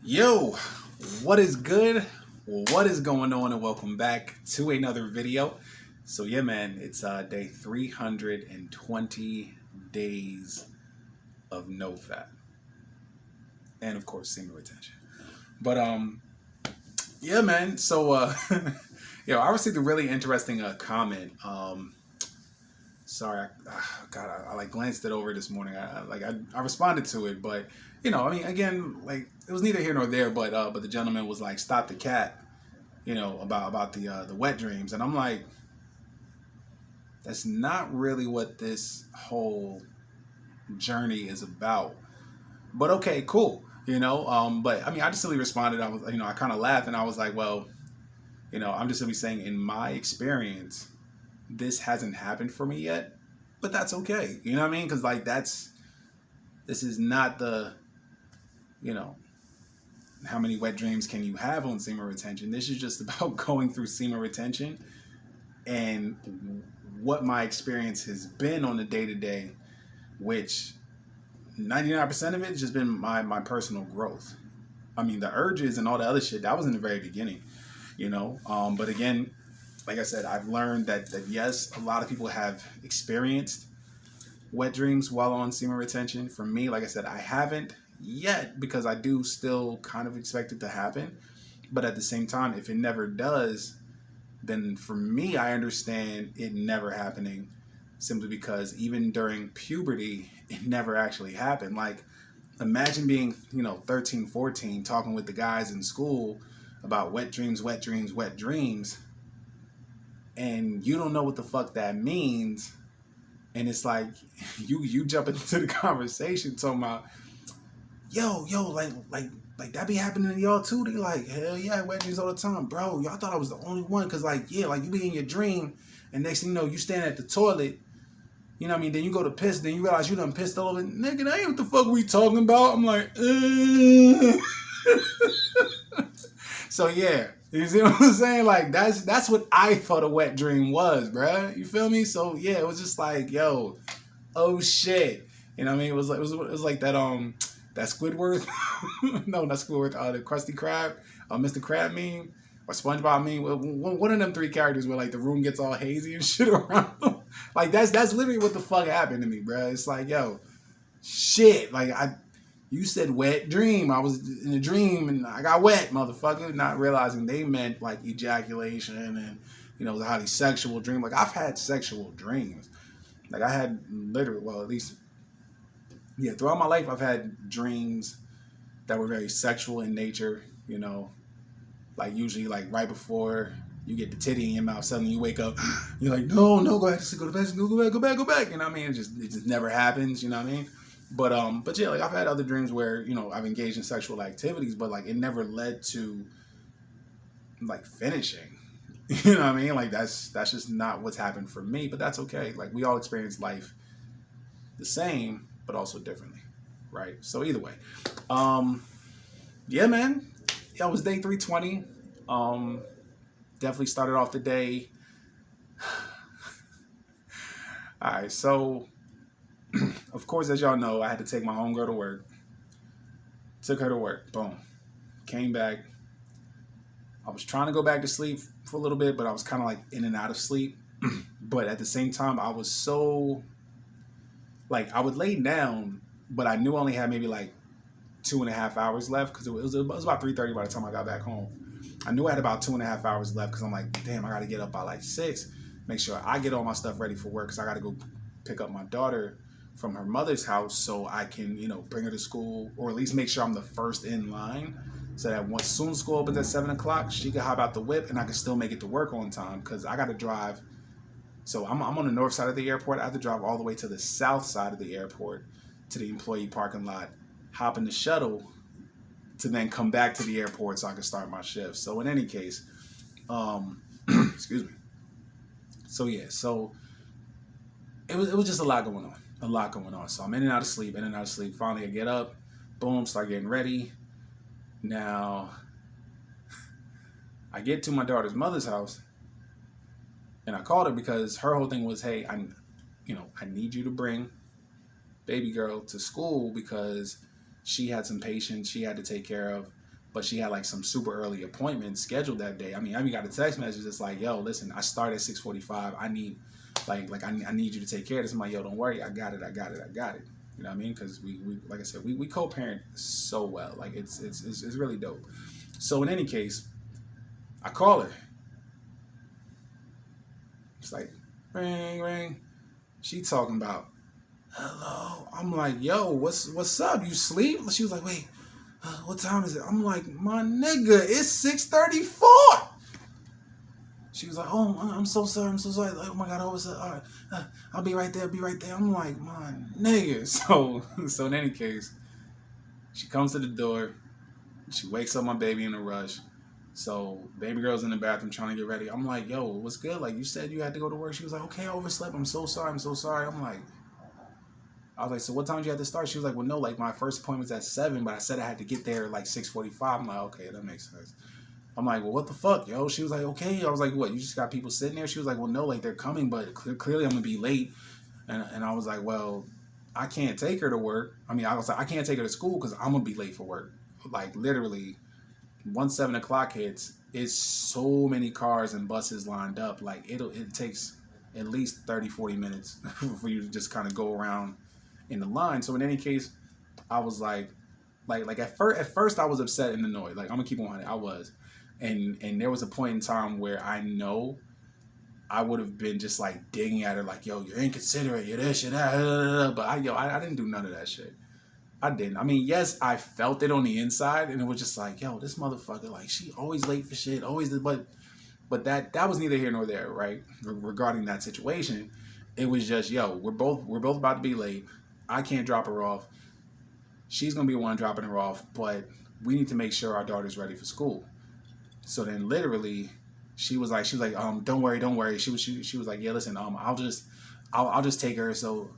Yo, what is good? What is going on? And welcome back to another video. So yeah, man, it's day 320 days of no fap, and of course semen retention. But yeah, man. So I received a really interesting comment. Sorry, I like glanced it over this morning. I responded to it, but again, like it was neither here nor there. But the gentleman was like, "Stop the cat," about the wet dreams, and I'm like, that's not really what this whole journey is about. But okay, cool. But I mean, I just simply responded. I was, I kind of laughed, and I was like, well, I'm just simply saying, in my experience, this hasn't happened for me yet, but that's okay. You know what I mean? Because like this is not the, you know, how many wet dreams can you have on semen retention? This is just about going through semen retention and what my experience has been on the day to day, which 99% of it has just been my personal growth. I mean, the urges and all the other shit, that was in the very beginning, But again, like I said, I've learned that yes, a lot of people have experienced wet dreams while on semen retention. For me, like I said, I haven't yet because I do still kind of expect it to happen. But at the same time, if it never does, then for me, I understand it never happening simply because even during puberty, it never actually happened. Like, imagine being, 13, 14, talking with the guys in school about wet dreams, wet dreams, wet dreams, and you don't know what the fuck that means. And it's like you jump into the conversation talking about, yo, like that be happening to y'all too? They like, hell yeah, I wet dreams all the time, bro. Y'all thought I was the only one, cause like, yeah, like you be in your dream, and next thing you know, you stand at the toilet, you know what I mean? Then you go to piss, then you realize you done pissed all over. Nigga, that ain't what the fuck we talking about. I'm like, So yeah, you see what I'm saying? Like that's what I thought a wet dream was, bruh. You feel me? So yeah, it was just like, yo, oh shit. You know what I mean? It was like that Squidward, no, not Squidward, the Krusty Krab, Mr. Crab meme, or SpongeBob meme. One of them three characters where like the room gets all hazy and shit around them. Like that's literally what the fuck happened to me, bro. It's like, yo, shit. Like you said wet dream. I was in a dream and I got wet, motherfucker. Not realizing they meant like ejaculation and it was a highly sexual dream. Like I've had sexual dreams. Like I had literally, well, at least, yeah, throughout my life, I've had dreams that were very sexual in nature, like usually like right before you get the titty in your mouth, suddenly you wake up, you're like, no, go back to sleep, go to bed, go back. You know what I mean? It just never happens, you know what I mean? But yeah, like I've had other dreams where, I've engaged in sexual activities, but like it never led to like finishing. You know what I mean? Like that's just not what's happened for me, but that's okay. Like we all experience life the same, but also differently, right? So either way, yeah, man. Yeah, it was day 320. Definitely started off the day. All right, so of course, as y'all know, I had to take my homegirl to work. Took her to work. Boom. Came back. I was trying to go back to sleep for a little bit, but I was kind of like in and out of sleep. But at the same time, I was so like I would lay down, but I knew I only had maybe like 2.5 hours left because it was about 3:30 by the time I got back home. I knew I had about 2.5 hours left because I'm like, damn, I got to get up by like 6, make sure I get all my stuff ready for work because I got to go pick up my daughter from her mother's house so I can, bring her to school or at least make sure I'm the first in line so that once soon school opens at 7 o'clock, she can hop out the whip and I can still make it to work on time because I got to drive. So I'm on the north side of the airport. I have to drive all the way to the south side of the airport to the employee parking lot, hop in the shuttle to then come back to the airport so I can start my shift. So in any case, excuse me. So yeah, so it was just a lot going on. So I'm in and out of sleep. Finally I get up, boom, start getting ready. Now I get to my daughter's mother's house and I called her because her whole thing was, hey, I need you to bring baby girl to school because she had some patients she had to take care of but she had like some super early appointment scheduled that day. I mean, got a text message that's like, yo, listen, I start at 6:45. I need I need you to take care of this. I'm like, yo, don't worry, I got it. You know what I mean? Because we like I said, we co-parent so well. Like it's really dope. So in any case, I call her. It's like, ring, ring. She talking about, hello. I'm like, yo, what's up? You sleep? She was like, wait, what time is it? I'm like, my nigga, it's 6:34. She was like, oh, I'm so sorry. Like, oh my God, all right, I'll be right there. I'm like, my nigga. So in any case, she comes to the door. She wakes up my baby in a rush. So baby girl's in the bathroom trying to get ready. I'm like, yo, what's good? Like, you said you had to go to work. She was like, okay, I overslept. I'm so sorry. I was like, so what time did you have to start? She was like, well, no, like my first appointment's at 7, but I said I had to get there at like 6:45. I'm like, okay, that makes sense. I'm like, well, what the fuck, yo? She was like, okay. I was like, what, you just got people sitting there? She was like, well, no, like they're coming, but clearly I'm going to be late. And I was like, well, I can't take her to work. I mean, I was like, I can't take her to school because I'm going to be late for work. Like literally, once 7 o'clock hits, it's so many cars and buses lined up. Like it takes at least 30, 40 minutes for you to just kind of go around in the line. So in any case, I was like at first I was upset and annoyed. Like I'm gonna keep on it. I was. And there was a point in time where I know I would have been just like digging at her like, yo, you're inconsiderate, you're this, you're that, but I didn't do none of that shit. I didn't. I mean, yes, I felt it on the inside, and it was just like, yo, this motherfucker, like, she always late for shit, always. But that was neither here nor there, right? Regarding that situation, it was just, yo, we're both about to be late. I can't drop her off. She's gonna be the one dropping her off, but we need to make sure our daughter's ready for school. So then, literally, she was like, don't worry. She was like, yeah, listen, I'll just take her so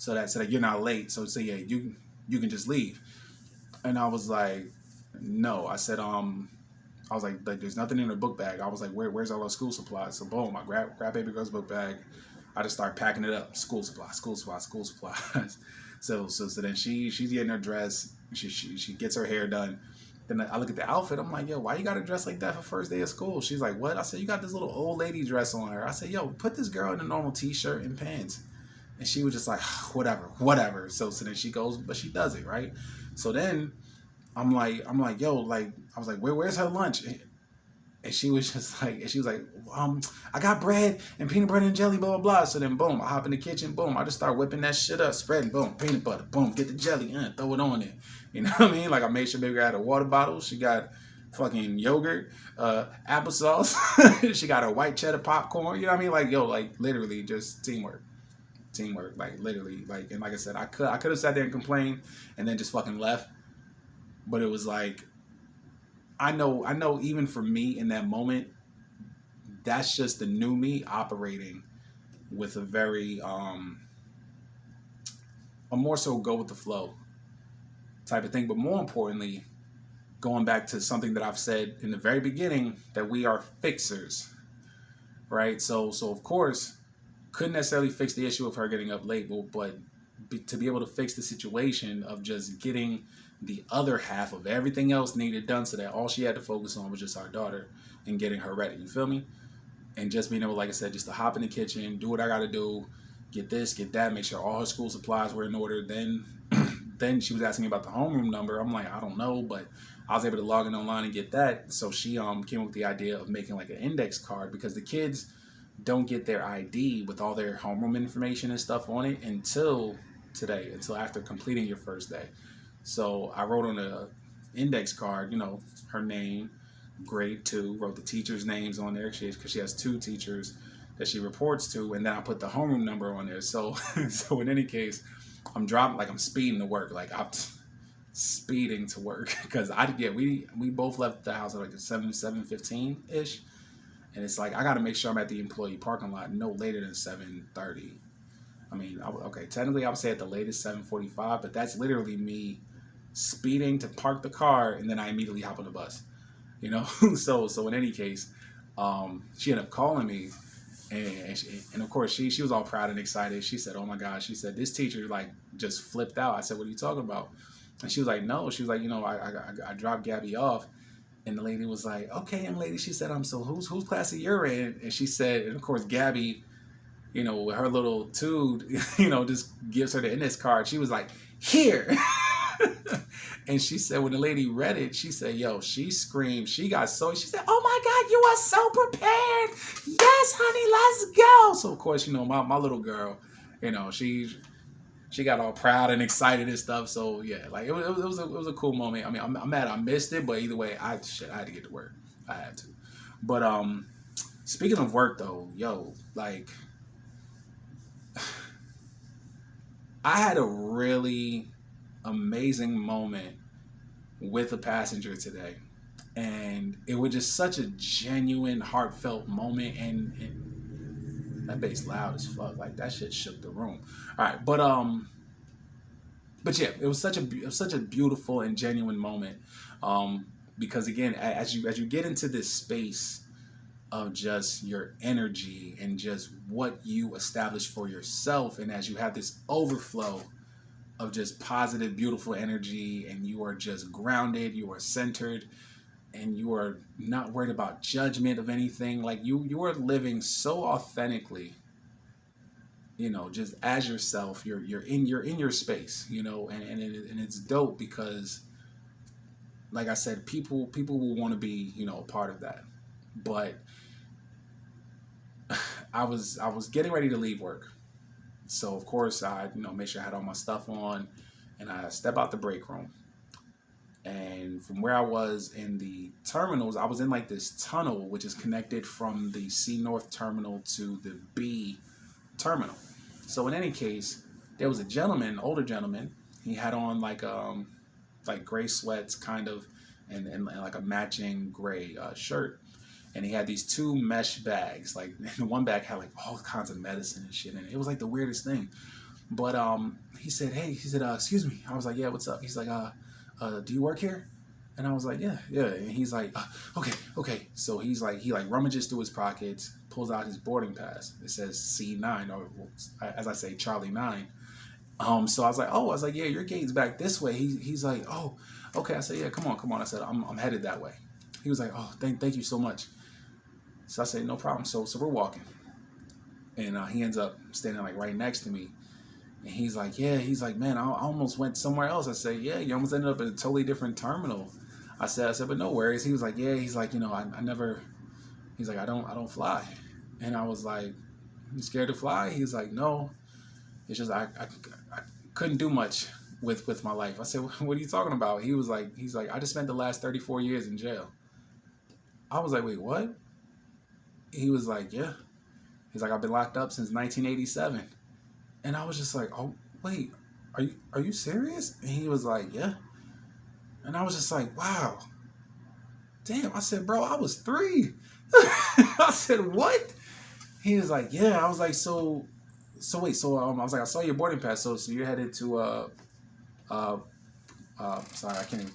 that you're not late. So yeah, you can just leave. And I was like, no. I said, I was like, there's nothing in her book bag. I was like, where's all our school supplies? So boom, I grab baby girl's book bag. I just start packing it up. School supplies. So then she's getting her dress. She gets her hair done. Then I look at the outfit. I'm like, yo, why you got to dress like that for first day of school? She's like, what? I said, you got this little old lady dress on her. I said, yo, put this girl in a normal t-shirt and pants. And she was just like, whatever. So then she goes, but she does it, right? So then I'm like, yo, like, I was like, where's her lunch? And she was just like, I got bread and peanut butter and jelly, blah, blah, blah. So then, boom, I hop in the kitchen, boom, I just start whipping that shit up, spreading, boom, peanut butter, boom, get the jelly, throw it on there. You know what I mean? Like, I made sure baby girl had a water bottle. She got fucking yogurt, applesauce. She got her white cheddar popcorn. You know what I mean? Like, yo, like, literally just teamwork, like, literally. Like, and like I said, I could have sat there and complained and then just fucking left. But it was like, I know even for me in that moment, that's just the new me operating with a very, a more so go with the flow type of thing. But more importantly, going back to something that I've said in the very beginning, that we are fixers, right? So of course, couldn't necessarily fix the issue of her getting up late, but to be able to fix the situation of just getting the other half of everything else needed done, so that all she had to focus on was just our daughter and getting her ready. You feel me? And just being able, like I said, just to hop in the kitchen, do what I got to do, get this, get that, make sure all her school supplies were in order. Then she was asking me about the homeroom number. I'm like, I don't know, but I was able to log in online and get that. So she came up with the idea of making like an index card, because the kids don't get their ID with all their homeroom information and stuff on it until after completing your first day. So I wrote on a index card, her name, grade 2, wrote the teachers' names on there because she has 2 teachers that she reports to, and then I put the homeroom number on there. So in any case, I'm speeding to work, like I'm speeding to work, because we both left the house at like 7:15 ish, and it's like I got to make sure I'm at the employee parking lot no later than 7:30. I mean, technically I would say at the latest 7:45, but that's literally me speeding to park the car, and then I immediately hop on the bus, So in any case, she ended up calling me, and of course she was all proud and excited. She said, oh my gosh, she said, this teacher like just flipped out. I said, what are you talking about? And she was like, no. She was like, I dropped Gabby off. And the lady was like, okay, young lady. She said, so whose class are you in? And she said, and of course, Gabby, with her little tude, just gives her the index card. She was like, here. And she said, when the lady read it, she said, yo, she screamed. She got so, she said, oh my God, you are so prepared. Yes, honey, let's go. So, of course, my little girl, she got all proud and excited and stuff. So, yeah, like it was a cool moment. I mean, I'm mad I missed it, but either way, I had to get to work. I had to. But speaking of work, though, yo, like, I had a really amazing moment with a passenger today, and it was just such a genuine, heartfelt moment. And that bass loud as fuck, like that shit shook the room. All right, but yeah, it was such a beautiful and genuine moment, because again, as you get into this space of just your energy and just what you establish for yourself, and as you have this overflow of just positive, beautiful energy, and you are just grounded, you are centered, and you are not worried about judgment of anything. Like you are living so authentically, just as yourself. You're in your space, and it's dope because, like I said, people will want to be a part of that. But I was getting ready to leave work. So of course I made sure I had all my stuff on, and I step out the break room. And from where I was in the terminals, I was in like this tunnel which is connected from the C North terminal to the B terminal. So in any case, there was a gentleman, older gentleman. He had on like gray sweats kind of, and like a matching gray shirt. And he had these two mesh bags. Like, one bag had like all kinds of medicine and shit in it. It was like the weirdest thing. But he said, hey, excuse me. I was like, yeah, what's up? He's like, do you work here? And I was like, yeah. And he's like, okay. So he rummages through his pockets, pulls out his boarding pass. It says C9, or as I say, Charlie 9. So I was like, yeah, your gate's back this way. He's like, oh, okay. I said, yeah, come on. I said, I'm headed that way. He was like, oh, thank you so much. So I said, no problem. So we're walking, and he ends up standing like right next to me, and he's like, man, I almost went somewhere else. I said, yeah, you almost ended up in a totally different terminal. I said, but no worries. He was like, yeah, I never. He's like, I don't fly, and I was like, you scared to fly? He's like, no, it's just I couldn't do much with my life. I said, what are you talking about? He's like, I just spent the last 34 years in jail. I was like, wait, what? He was like, yeah. He's like, I've been locked up since 1987. And I was just like, oh, wait, are you serious? And he was like, yeah. And I was just like, wow. Damn. I said, bro, I was 3. I said, what? He was like, yeah. I was like, so wait, I was like, I saw your boarding pass. So you're headed to, sorry, I can't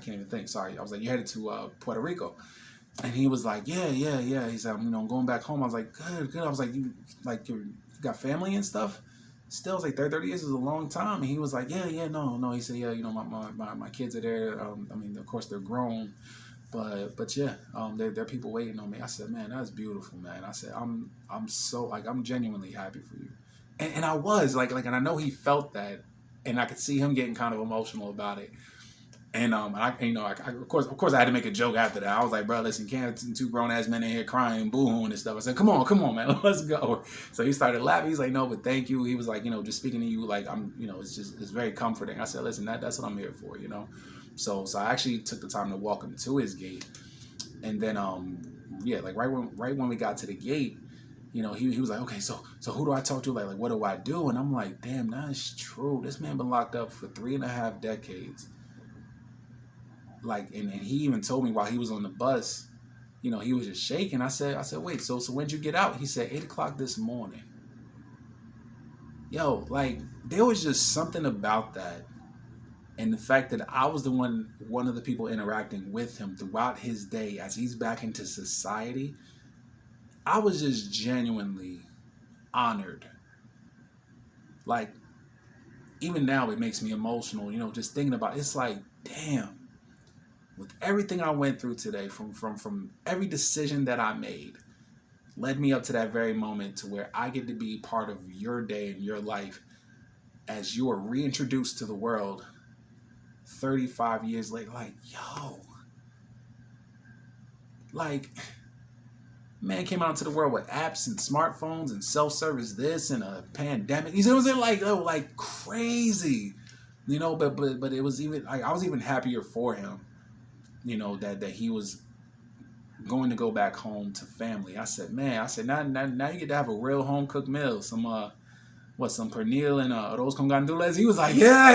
even think. Sorry. I was like, you're headed to Puerto Rico. And he was like, yeah. He said, I'm going back home. I was like, good. I was like, you got family and stuff? Still, I was like, 30 years is a long time. And he was like, yeah, no. He said, yeah, my kids are there. I mean, of course, they're grown. But yeah, there are people waiting on me. I said, man, that's beautiful, man. I said, I'm so, like, I'm genuinely happy for you. And I was, like, and I know he felt that. And I could see him getting kind of emotional about it. And I of course I had to make a joke after that. I was like, bro, listen, can't have 2 grown ass men in here crying, boo-hooing and stuff. I said, come on, man, let's go. So he started laughing. He's like, no, but thank you. He was like, just speaking to you, like, I'm, it's very comforting. I said, listen, that's what I'm here for, So I actually took the time to walk him to his gate, and then like right when we got to the gate, he was like, okay, so who do I talk to? Like what do I do? And I'm like, damn, that's true. This man been locked up for 3.5 decades. Like, and he even told me while he was on the bus, he was just shaking. I said, wait, so when'd you get out? He said 8 o'clock this morning. Yo, like, there was just something about that. And the fact that I was one of the people interacting with him throughout his day as he's back into society, I was just genuinely honored. Like, even now it makes me emotional, just thinking about it. It's like, damn, with everything I went through today, from every decision that I made, led me up to that very moment to where I get to be part of your day and your life as you are reintroduced to the world 35 years later. Like, yo, like, man came out into the world with apps and smartphones and self-service this and a pandemic. You see what I'm saying? Like, oh, like crazy, but it was even, I was even happier for him, that he was going to go back home to family. I said, man, now you get to have a real home cooked meal. Some some pernil and arroz con gandules. He was like, yeah.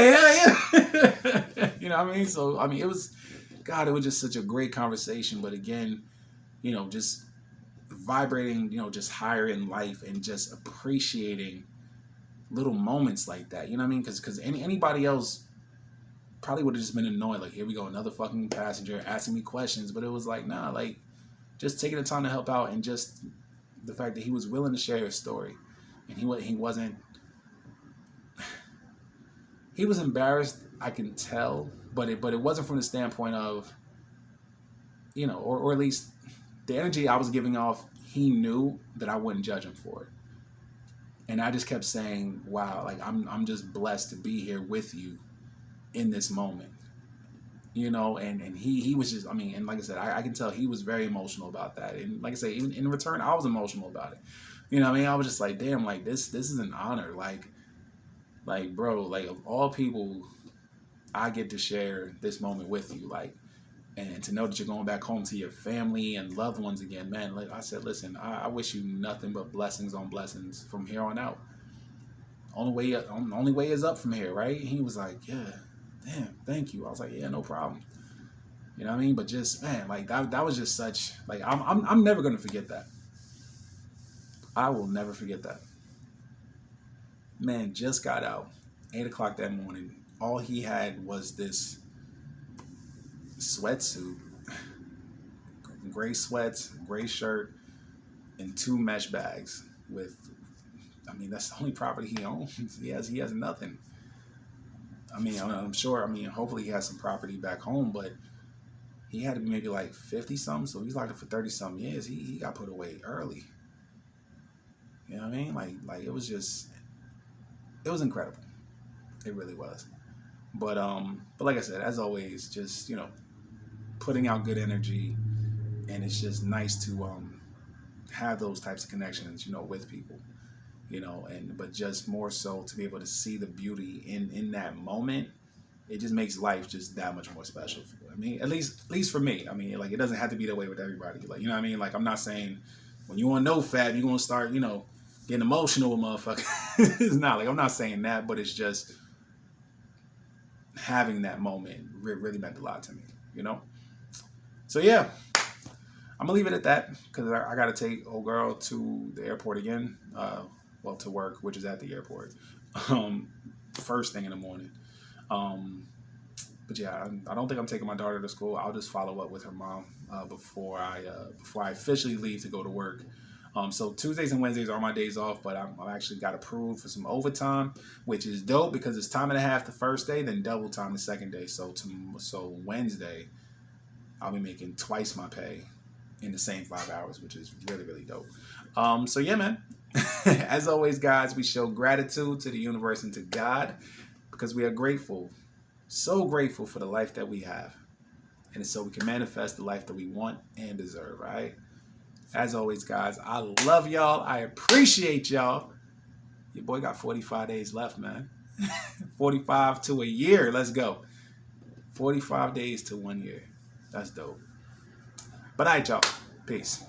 You know what I mean? So I mean, it was just such a great conversation. But again, just vibrating, just higher in life and just appreciating little moments like that. You know what I mean? Because anybody else probably would have just been annoyed. Like, here we go, another fucking passenger asking me questions. But it was like, nah, like, just taking the time to help out, and just the fact that he was willing to share his story, and he wasn't. He was embarrassed, I can tell, but it wasn't from the standpoint of, or at least the energy I was giving off. He knew that I wouldn't judge him for it, and I just kept saying, "Wow, like I'm just blessed to be here with you in this moment." And he was just, I mean, and like I said, I can tell he was very emotional about that. And like I say, even in return, I was emotional about it. I mean? I was just like, damn, like this is an honor. Like, bro, like of all people, I get to share this moment with you. Like, and to know that you're going back home to your family and loved ones again, man. Like I said, listen, I wish you nothing but blessings on blessings from here on out. Only way is up from here, right? He was like, yeah. Damn, thank you. I was like, yeah, no problem. You know what I mean? But just, man, like that was just such, like, I'm never gonna forget that. I will never forget that. Man just got out, 8 o'clock that morning. All he had was this sweatsuit, gray sweats, gray shirt, and 2 mesh bags with, I mean, that's the only property he owns. He has nothing. I mean, I'm sure, hopefully he has some property back home, but he had to be maybe like 50 something. So he's locked up for 30 something years. He got put away early. You know what I mean? Like it was incredible. It really was. But like I said, as always, just, putting out good energy, and it's just nice to have those types of connections, with people. But just more so to be able to see the beauty in that moment, it just makes life just that much more special. I mean, at least for me. I mean, like, it doesn't have to be that way with everybody. Like, you know what I mean? Like, I'm not saying when you on NoFap, you're gonna start, getting emotional with motherfuckers. It's not like, I'm not saying that, but it's just having that moment really meant a lot to me. So yeah. I'm gonna leave it at that because I gotta take old girl to the airport again. To work, which is at the airport, first thing in the morning. But yeah, I don't think I'm taking my daughter to school. I'll just follow up with her mom before I officially leave to go to work. So Tuesdays and Wednesdays are my days off, but I've actually got approved for some overtime, which is dope because it's time and a half the first day, then double time the second day. So Wednesday, I'll be making twice my pay in the same 5 hours, which is really, really dope. So yeah, man. As always, guys, we show gratitude to the universe and to God because we are grateful, so grateful for the life that we have. And it's so we can manifest the life that we want and deserve, right? As always, guys, I love y'all. I appreciate y'all. Your boy got 45 days left, man. 45 to a year. Let's go. 45 days to 1 year. That's dope. But all right, y'all. Peace.